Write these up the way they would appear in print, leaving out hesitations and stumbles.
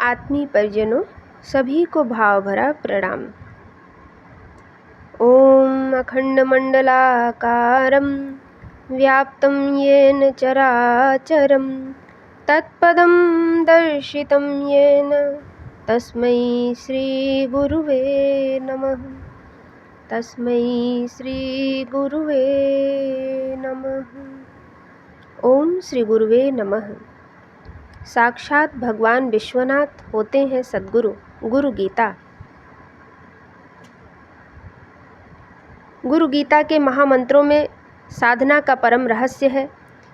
आत्मीय परिजनों, सभी को भाव भरा प्रणाम। ओम अखंडमंडलाकारं व्याप्तं येन चराचरं तत्पदं दर्शितं येन तस्मै श्रीगुरुवे नमः। तस्मै श्रीगुरुवे नमः। ओम श्री गुरुवे नमः। साक्षात भगवान विश्वनाथ होते हैं सद्गुरु। गुरु गीता। गुरु गीता के महामंत्रों में साधना का परम रहस्य है।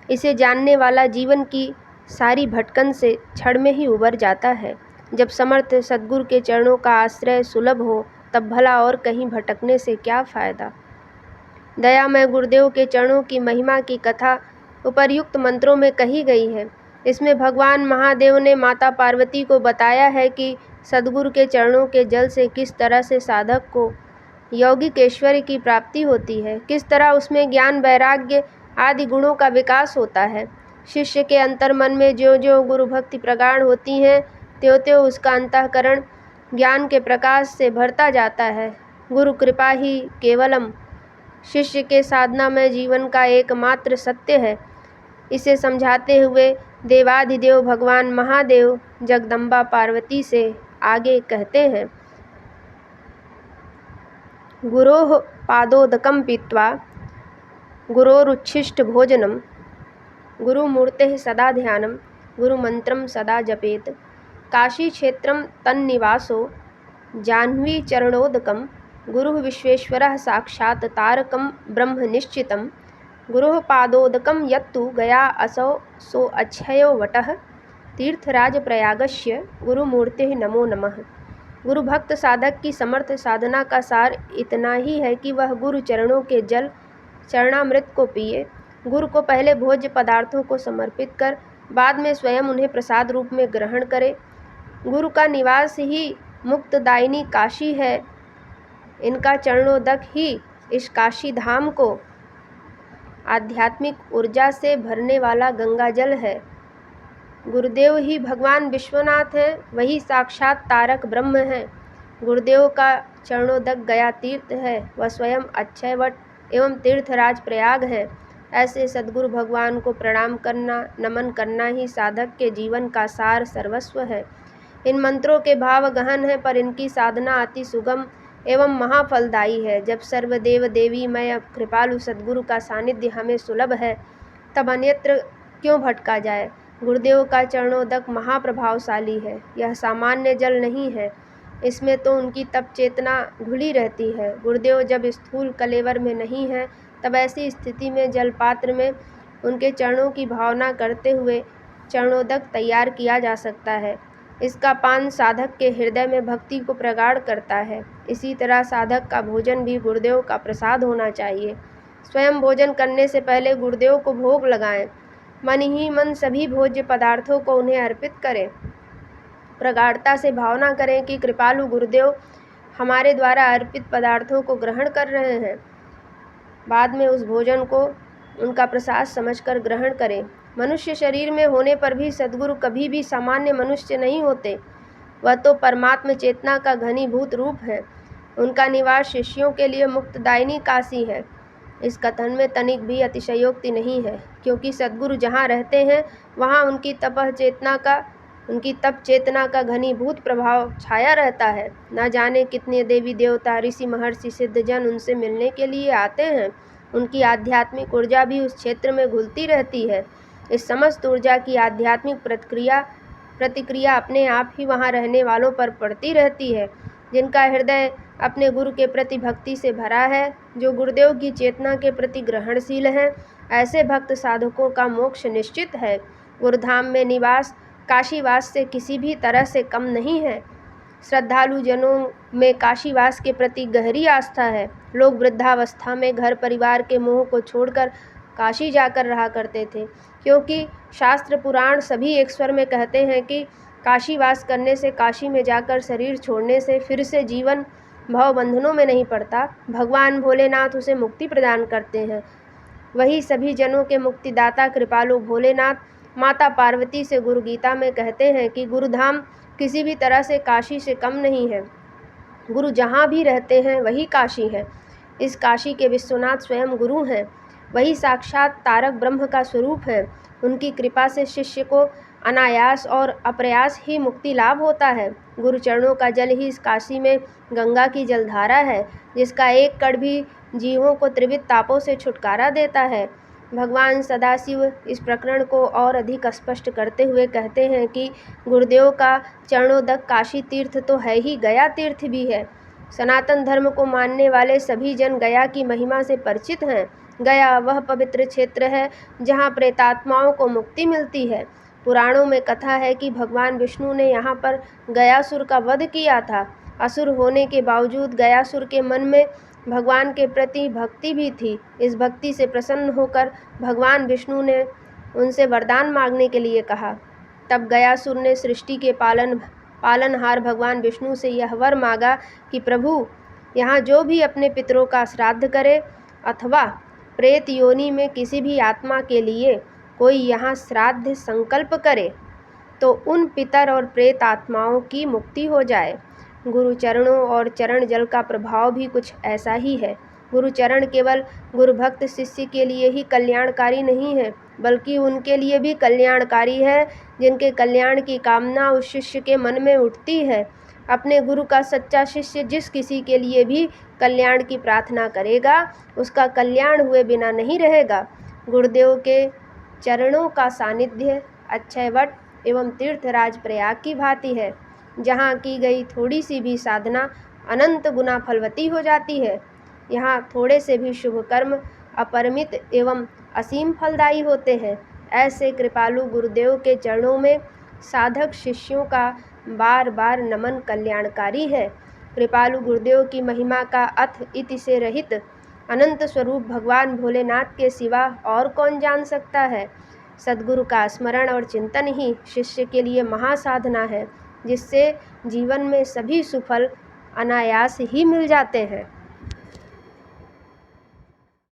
इसे जानने वाला जीवन की सारी भटकन से क्षण में ही उबर जाता है। जब समर्थ सद्गुरु के चरणों का आश्रय सुलभ हो, तब भला और कहीं भटकने से क्या फायदा। दयामय गुरुदेव के चरणों की महिमा की कथा उपर्युक्त मंत्रों में कही गई है। इसमें भगवान महादेव ने माता पार्वती को बताया है कि सद्गुरु के चरणों के जल से किस तरह से साधक को यौगिक ऐश्वर्य की प्राप्ति होती है, किस तरह उसमें ज्ञान वैराग्य आदि गुणों का विकास होता है। शिष्य के अंतर्मन में ज्यों ज्यों गुरु भक्ति प्रगाढ़ होती है, त्यों त्यों उसका अंतःकरण ज्ञान के प्रकाश से भरता जाता है। गुरु कृपा ही केवलम शिष्य के साधना में जीवन का एकमात्र सत्य है। इसे समझाते हुए देवाधिदेव भगवान महादेव जगदम्बा पार्वती से आगे कहते हैं, गुरोः पादोदकं पीत्वा गुरोरुच्छिष्ट भोजनम गुरुमूर्तेः सदा ध्यानं गुरुमंत्रं सदा जपेत। काशी क्षेत्रं तन्निवासो जाह्नवी चरणोदकं गुरुः विश्वेश्वरः साक्षात् तारकं ब्रह्म निश्चितं। गुरुः पादोदकं यत्तु गया असौ सो अक्षयो वटः तीर्थराज प्रयागस्य गुरुमूर्तेः नमो नमः। गुरु भक्त साधक की समर्थ साधना का सार इतना ही है कि वह गुरु चरणों के जल चरणामृत को पिए। गुरु को पहले भोज्य पदार्थों को समर्पित कर बाद में स्वयं उन्हें प्रसाद रूप में ग्रहण करे। गुरु का निवास ही मुक्तदायिनी काशी है। इनका चरणोदक ही इस काशी धाम को आध्यात्मिक ऊर्जा से भरने वाला गंगा जल है। गुरुदेव ही भगवान विश्वनाथ हैं, वही साक्षात तारक ब्रह्म हैं। गुरुदेव का चरणोदक गया तीर्थ है, वह स्वयं अक्षयवट एवं तीर्थराज प्रयाग है। ऐसे सद्गुरु भगवान को प्रणाम करना, नमन करना ही साधक के जीवन का सार सर्वस्व है। इन मंत्रों के भाव गहन हैं, पर इनकी साधना अति सुगम एवं महाफलदायी है। जब सर्वदेव देवीमय कृपालु सद्गुरु का सानिध्य हमें सुलभ है, तब अन्यत्र क्यों भटका जाए। गुरुदेव का चरणोदक महाप्रभावशाली है। यह सामान्य जल नहीं है, इसमें तो उनकी तप चेतना घुली रहती है। गुरुदेव जब स्थूल कलेवर में नहीं है, तब ऐसी स्थिति में जलपात्र में उनके चरणों की भावना करते हुए चरणोदक तैयार किया जा सकता है। इसका पान साधक के हृदय में भक्ति को प्रगाढ़ करता है। इसी तरह साधक का भोजन भी गुरुदेव का प्रसाद होना चाहिए। स्वयं भोजन करने से पहले गुरुदेव को भोग लगाएं। मन ही मन सभी भोज्य पदार्थों को उन्हें अर्पित करें। प्रगाढ़ता से भावना करें कि कृपालु गुरुदेव हमारे द्वारा अर्पित पदार्थों को ग्रहण कर रहे हैं। बाद में उस भोजन को उनका प्रसाद समझकर ग्रहण करें। मनुष्य शरीर में होने पर भी सद्गुरु कभी भी सामान्य मनुष्य नहीं होते। वह तो परमात्म चेतना का घनीभूत रूप है। उनका निवास शिष्यों के लिए मुक्तदायिनी काशी है। इस कथन में तनिक भी अतिशयोक्ति नहीं है, क्योंकि सद्गुरु जहाँ रहते हैं वहाँ उनकी तप चेतना का घनीभूत प्रभाव छाया रहता है। न जाने कितने देवी देवता, ऋषि, महर्षि, सिद्धजन उनसे मिलने के लिए आते हैं। उनकी आध्यात्मिक ऊर्जा भी उस क्षेत्र में घुलती रहती है। इस समस्त ऊर्जा की आध्यात्मिक प्रतिक्रिया अपने आप ही वहाँ रहने वालों पर पड़ती रहती है। जिनका हृदय अपने गुरु के प्रति भक्ति से भरा है, जो गुरुदेव की चेतना के प्रति ग्रहणशील है, ऐसे भक्त साधकों का मोक्ष निश्चित है। गुरुधाम में निवास काशीवास से किसी भी तरह से कम नहीं है। श्रद्धालु जनों में काशीवास के प्रति गहरी आस्था है। लोग वृद्धावस्था में घर परिवार के मोह को छोड़कर काशी जाकर रहा करते थे, क्योंकि शास्त्र पुराण सभी एक स्वर में कहते हैं कि काशीवास करने से, काशी में जाकर शरीर छोड़ने से फिर से जीवन भव बंधनों में नहीं पड़ता। भगवान भोलेनाथ उसे मुक्ति प्रदान करते हैं। वही सभी जनों के मुक्तिदाता कृपालु भोलेनाथ माता पार्वती से गुरु गीता में कहते हैं कि गुरुधाम किसी भी तरह से काशी से कम नहीं है। गुरु जहाँ भी रहते हैं वही काशी है। इस काशी के विश्वनाथ स्वयं गुरु हैं। वही साक्षात तारक ब्रह्म का स्वरूप है। उनकी कृपा से शिष्य को अनायास और अप्रयास ही मुक्ति लाभ होता है। गुरु चरणों का जल ही इस काशी में गंगा की जलधारा है, जिसका एक कण भी जीवों को त्रिविध तापों से छुटकारा देता है। भगवान सदाशिव इस प्रकरण को और अधिक स्पष्ट करते हुए कहते हैं कि गुरुदेव का चरणोदक काशी तीर्थ तो है ही, गया तीर्थ भी है। सनातन धर्म को मानने वाले सभी जन गया की महिमा से परिचित हैं। गया वह पवित्र क्षेत्र है जहाँ प्रेतात्माओं को मुक्ति मिलती है। पुराणों में कथा है कि भगवान विष्णु ने यहाँ पर गयासुर का वध किया था। असुर होने के बावजूद गयासुर के मन में भगवान के प्रति भक्ति भी थी। इस भक्ति से प्रसन्न होकर भगवान विष्णु ने उनसे वरदान मांगने के लिए कहा। तब गयासुर ने सृष्टि के पालनहार भगवान विष्णु से यह वर मांगा कि प्रभु, यहाँ जो भी अपने पितरों का श्राद्ध करे अथवा प्रेत योनि में किसी भी आत्मा के लिए कोई यहाँ श्राद्ध संकल्प करे तो उन पितर और प्रेत आत्माओं की मुक्ति हो जाए। गुरु चरणों और चरण जल का प्रभाव भी कुछ ऐसा ही है। गुरु चरण केवल गुरु भक्त शिष्य के लिए ही कल्याणकारी नहीं है, बल्कि उनके लिए भी कल्याणकारी है जिनके कल्याण की कामना उस शिष्य के मन में उठती है। अपने गुरु का सच्चा शिष्य जिस किसी के लिए भी कल्याण की प्रार्थना करेगा, उसका कल्याण हुए बिना नहीं रहेगा। गुरुदेव के चरणों का सानिध्य अक्षयवट एवं तीर्थराज प्रयाग की भांति है, जहाँ की गई थोड़ी सी भी साधना अनंत गुना फलवती हो जाती है। यहाँ थोड़े से भी शुभ कर्म अपरिमित एवं असीम फलदायी होते हैं। ऐसे कृपालु गुरुदेव के चरणों में साधक शिष्यों का बार बार नमन कल्याणकारी है। कृपालु गुरुदेव की महिमा का अथ इति से रहित अनंत स्वरूप भगवान भोलेनाथ के सिवा और कौन जान सकता है। सद्गुरु का स्मरण और चिंतन ही शिष्य के लिए महासाधना है, जिससे जीवन में सभी सुफल अनायास ही मिल जाते हैं।